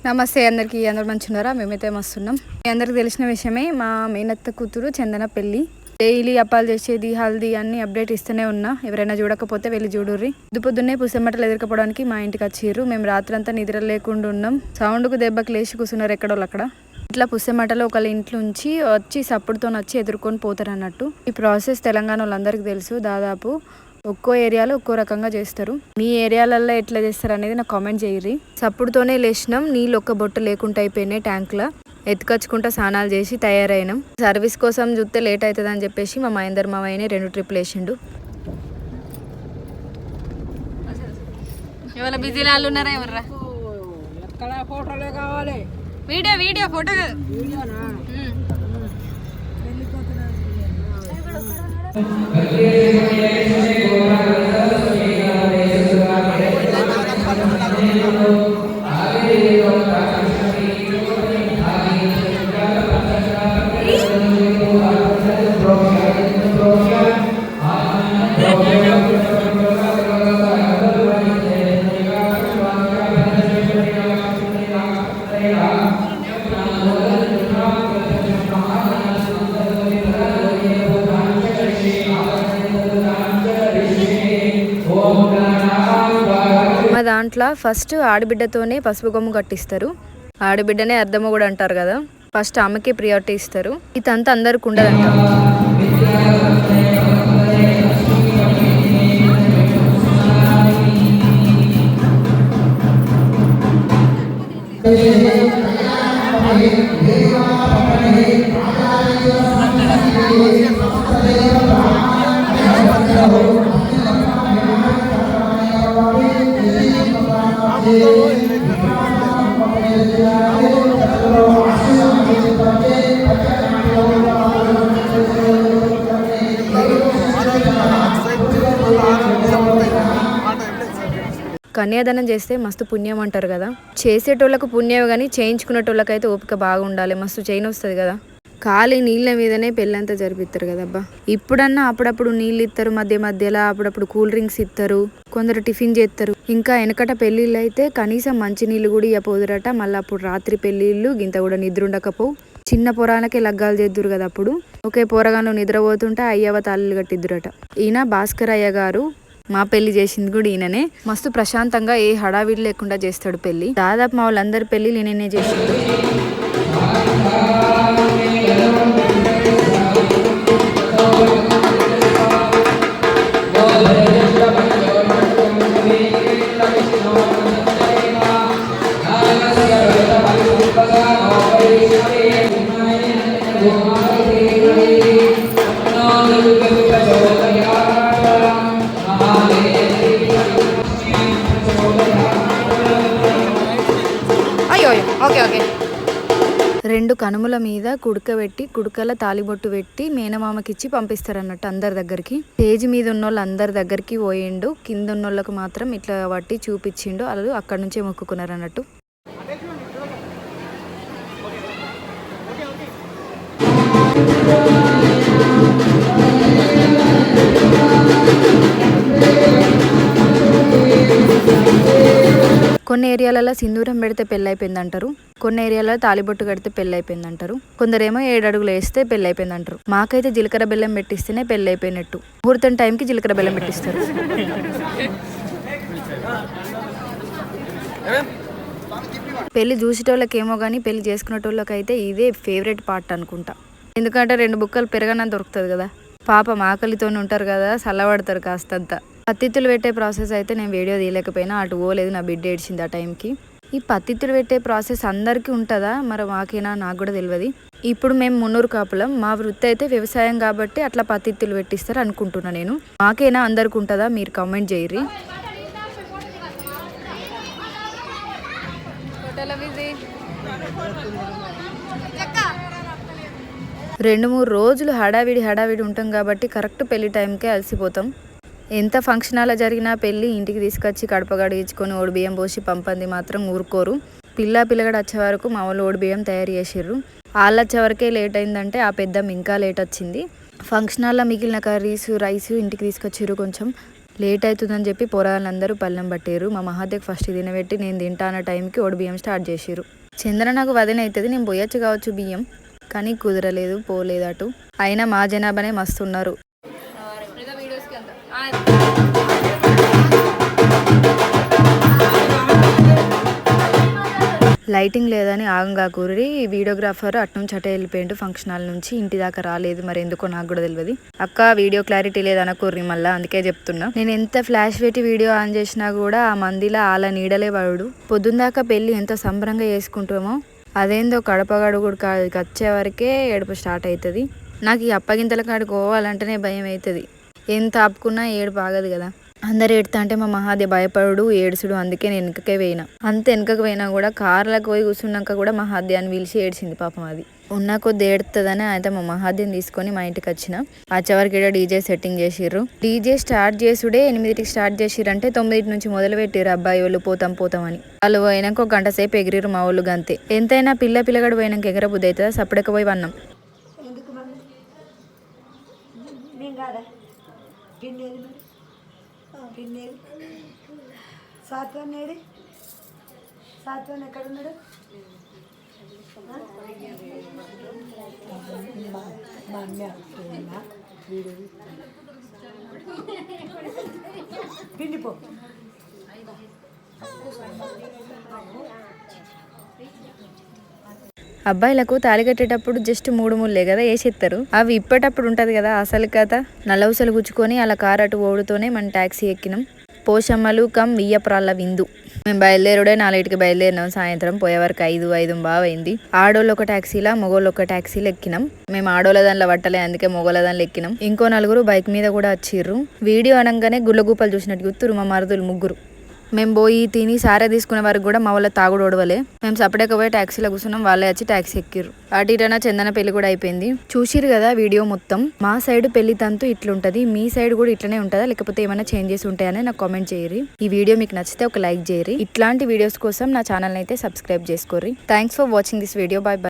నమస్తే అందరికీ, అందరు మంచున్నారా? మేమైతే మస్తున్నాం. మీ అందరికి తెలిసిన విషయమే, మా మేనత్త కూతురు చందన పెళ్ళి. డైలీ అప్పాలు చేసేది, హల్దీ అన్ని అప్డేట్ ఇస్తూనే ఉన్నా. ఎవరైనా చూడకపోతే వెళ్ళి చూడుర్రి. పొద్దున్నే పుసెమ్మటలు ఎదుర్కపోవడానికి మా ఇంటికి వచ్చిర్రు. మేము రాత్రంతా నిద్ర లేకుండా ఉన్నాం. సౌండ్కు దెబ్బకి లేచి కూర్చున్నారు ఎక్కడోళ్ళు అక్కడ. ఇట్లా పుసెమ్మటలు ఒకళ్ళ ఇంట్లోంచి వచ్చి సప్పుడుతో వచ్చి ఎదుర్కొని పోతారు అన్నట్టు. ఈ ప్రాసెస్ తెలంగాణ వాళ్ళందరికీ తెలుసు. దాదాపు ఒక్కో ఏరియాలో ఒక్కో రకంగా చేస్తారు. మీ ఏరియాలలో ఎట్లా చేస్తారు అనేది నాకు కామెంట్ చేయర్రి. సప్పుడుతోనే లేచినాం. నీళ్ళు ఒక్క బొట్టు లేకుండా అయిపోయినాయి ట్యాంక్లో. ఎత్తుకొచ్చుకుంటా స్నానాలు చేసి తయారైనాం. సర్వీస్ కోసం చూస్తే లేట్ అవుతుంది అని చెప్పేసి మా మహేందర్ మావయ్యనే 2 ట్రిప్లు వేసిండు. ఇవాళ బిజీ వాళ్ళు ఉన్నారా? ఎవర్రా? ఫోటోలే కావాలి. వీడియో ఫోటో కాదు. మా దాంట్లో ఫస్ట్ ఆడబిడ్డతోనే పసుపు కొమ్ము కట్టిస్తారు. ఆడబిడ్డనే అర్ధము కూడా అంటారు కదా. ఫస్ట్ ఆమెకే ప్రియారిటీ ఇస్తారు. ఇదంతా అందరికి ఉండదంట. కన్యాదానం చేస్తే మస్తు పుణ్యం అంటారు కదా. చేసేటోళ్ళకు పుణ్యం కానీ చేయించుకునేటోళ్ళకైతే ఓపిక బాగుండాలి. మస్తు చైన్ వస్తుంది కదా. ఖాళీ నీళ్ళ మీదనే పెళ్ళంతా జరిపిస్తారు కదబ్బా. ఇప్పుడన్నా అప్పుడప్పుడు నీళ్ళు ఇస్తారు, మధ్యలో అప్పుడప్పుడు కూల్ డ్రింక్స్ ఇస్తారు, కొందరు టిఫిన్ చేస్తారు. ఇంకా వెనకట పెళ్ళిళ్ళు అయితే కనీసం మంచి నీళ్ళు కూడా ఇవ్వపోదురట. మళ్ళీ అప్పుడు రాత్రి పెళ్ళిళ్ళు గింత కూడా నిద్ర ఉండకపోవు. చిన్న పొరాలకే లగ్గాలు చేద్దురు కదా. అప్పుడు ఒకే పొరగాను నిద్రపోతుంటే అయ్యవ తాళిలు కట్టిద్దురట. ఈయన భాస్కర్ అయ్య గారు మా పెళ్లి చేసింది కూడా ఈయననే. మస్తు ప్రశాంతంగా ఏ హడావిడి లేకుండా చేస్తాడు పెళ్లి. దాదాపు మా వాళ్ళందరి పెళ్లి నేనే చేసిండు. ఓకే 2 కనుముల మీద కుడకబెట్టి కుడకల తాలిబొట్టు పెట్టి మేనమామకిచ్చి పంపిస్తారన్నట్టు అందరి దగ్గరికి. స్టేజ్ మీద ఉన్నోళ్ళు అందరి దగ్గరికి పోయిండు. కింద ఉన్నోళ్ళకు మాత్రం ఇట్లా పట్టి చూపించిండు. వాళ్ళు అక్కడ నుంచే మొక్కుకున్నారు అన్నట్టు. కొన్ని ఏరియాలలో సింధూరం పెడితే పెళ్ళి అయిపోయింది అంటారు. కొన్ని ఏరియాలలో తాలిబొట్టు కడితే పెళ్ళి అయిపోయింది అంటారు. కొందరేమో 7 అడుగులు వేస్తే పెళ్ళి అయిపోయింది అంటారు. మాకైతే జీలకర్ర బెల్లం పెట్టిస్తేనే పెళ్ళి అయిపోయినట్టు. ముహూర్తం టైంకి జీలకర్ర బెల్లం పెట్టిస్తారు. పెళ్లి చూసేటోళ్ళకేమో కానీ పెళ్లి చేసుకునేటోళ్ళకైతే ఇదే ఫేవరెట్ పార్ట్ అనుకుంటా. ఎందుకంటే 2 బుక్కలు పెరగనంత దొరుకుతుంది కదా. పాపం ఆకలితో ఉంటారు కదా, చల్లబడతారు కాస్తంత. పత్తిత్తులు పెట్టే ప్రాసెస్ అయితే నేను వీడియో తీయలేకపోయినా, అటు పోలేదు. నా బిడ్డ ఏడ్చింది ఆ టైంకి. ఈ పత్తిత్తులు పెట్టే ప్రాసెస్ అందరికీ ఉంటుందా మరి మాకేనా? నాకు కూడా తెలియదు. ఇప్పుడు మేము మున్నూరు కాపులం. మా వృత్తి అయితే వ్యవసాయం కాబట్టి అట్లా పత్తిత్తులు పెట్టిస్తారు అనుకుంటున్నా నేను. మాకేనా అందరికి ఉంటుందా? మీరు కామెంట్ చేయర్రి. 2-3 రోజులు హడావిడి ఉంటాం కాబట్టి కరెక్ట్ పెళ్లి టైంకే అలసిపోతాం. ఎంత ఫంక్షన్ అలా జరిగినా పెళ్ళి ఇంటికి తీసుకొచ్చి కడప గడిగించుకొని ఓడి బియ్యం పోసి పంపంది మాత్రం ఊరుకోరు. పిల్లగడ వచ్చే వరకు మా వాళ్ళు ఓడి బియ్యం తయారు చేసిర్రు. వాళ్ళు వచ్చే వరకే లేట్ అయిందంటే ఆ పెద్దమ్మ ఇంకా లేట్ వచ్చింది. ఫంక్షన్ హాల్లో మిగిలిన కర్రీస్ రైస్ ఇంటికి తీసుకొచ్చిర్రు. కొంచెం లేట్ అవుతుందని చెప్పి పోరాళ్ళందరూ పళ్ళెం పట్టారు. మా మహాదేవ్ ఫస్ట్ తినబెట్టి నేను తింటా అన్న టైంకి ఓడి బియ్యం స్టార్ట్ చేసిర్రు. చంద్ర నాకు వదిన అవుతుంది, నేను పోయొచ్చు కావచ్చు బియ్యం, కానీ కుదరలేదు, పోలేదు అటు. అయినా మా జనాభానే మస్తున్నారు. లైటింగ్ లేదని ఆగంగా కూరి వీడియోగ్రాఫర్ అట్నుంచి అటే వెళ్ళిపోయిండు ఫంక్షన్ హాల్ నుంచి, ఇంటి దాకా రాలేదు. మరి ఎందుకో నాకు కూడా తెలియదు. అక్క వీడియో క్లారిటీ లేదనకూర్రి మళ్ళీ, అందుకే చెప్తున్నా. నేను ఎంత ఫ్లాష్ పెట్టి వీడియో ఆన్ చేసినా కూడా ఆ మందిలా అలా నీడలే వాడు. పొద్దుందాకా పెళ్ళి ఎంత సంబరంగా చేసుకుంటామో అదేందో కడపగడుగుడు వచ్చే వరకే ఏడుపు స్టార్ట్ అవుతుంది. నాకు ఈ అప్పగింతల కాడికి పోవాలంటేనే భయం అవుతుంది. ఎంత ఆపుకున్నా ఏడుపు ఆగదు కదా. అందరు ఏడుతా అంటే మా మహాదేవ్ భయపడు ఏడుసుడు, అందుకే నేను వెనకకే పోయినా. అంత వెనకకు పోయినా కూడా కార్లకు పోయి కూర్చున్నాక కూడా మహాదేవ్ని పిలిచి ఏడ్చింది పాపం. అది ఉన్న కొద్ది ఏడుతుందని అయితే మా మహాదేవ్ని తీసుకొని మా ఇంటికి వచ్చిన. వచ్చేవరకు డీజే సెట్టింగ్ చేసిర్రు. డీజే స్టార్ట్ చేసుడే 8కి స్టార్ట్ చేసిర్రంటే 9 నుంచి మొదలు పెట్టిర్రు. అబ్బాయి వాళ్ళు పోతాం అని. వాళ్ళు పోయినాక ఒక గంట సేపు ఎగిరిరు మా వాళ్ళు గంతే. ఎంతైనా పిల్లగాడు పోయినాక ఎగరబుద్ధి అవుతుందా? సపడక పోయి వన్నాం. సాత్వన్ ఎక్కడున్నాడు? పిండిపో. అబ్బాయిలకు తాళి కట్టేటప్పుడు జస్ట్ 3 ముళ్ళే కదా వేసేస్తారు. అవి ఇప్పేటప్పుడు ఉంటది కదా అసలు కథ. నల్లవుసలు గుచ్చుకొని అలా కారు అటు ఓడుతోనే మన ట్యాక్సీ ఎక్కినాం. పోషమ్మలు కమ్ వియ్యప్రాళ్ళ విందు. మేము బయలుదేరుడే 4కి బయలుదేరినాం. సాయంత్రం పోయేవరకు 5 బాగా అయింది. ఆడోళ్ళు ఒక ట్యాక్సీలా, మొగోళ్ళు ఒక ట్యాక్సీలో ఎక్కినాం. మేము ఆడోళ్ళ దానిలో పట్టలే, అందుకే మొగోళ్ళ దానిలో ఎక్కినాం. ఇంకో 4 బైక్ మీద కూడా వచ్చిర్రు. వీడియో అనగానే గుళ్ళగూపలు చూసినట్టు గుర్తురు మా మరుదులు 3. మేము పోయి తిని సారే తీసుకునే వరకు కూడా మా వాళ్ళ తాగుడు ఓడవలే. మేము సపరేట్గా పోయి ట్యాక్సీలో కూర్చున్నాం, వాళ్ళే వచ్చి ట్యాక్సీ ఎక్కిర్రు. అటు ఇటనా చందన పెళ్లి కూడా అయిపోయింది. చూసిరు కదా వీడియో మొత్తం. మా సైడ్ పెళ్లి తంతు ఇట్లుంటది, మీ సైడ్ కూడా ఇట్లనే ఉంటుందా లేకపోతే ఏమైనా చేంజెస్ ఉంటాయని నాకు కామెంట్ చేయరి. ఈ వీడియో మీకు నచ్చితే ఒక లైక్ చేయరి. ఇట్లాంటి వీడియోస్ కోసం నా ఛానల్ అయితే సబ్స్క్రైబ్ చేసుకోర్రి. Thanks for watching this video. Bye by.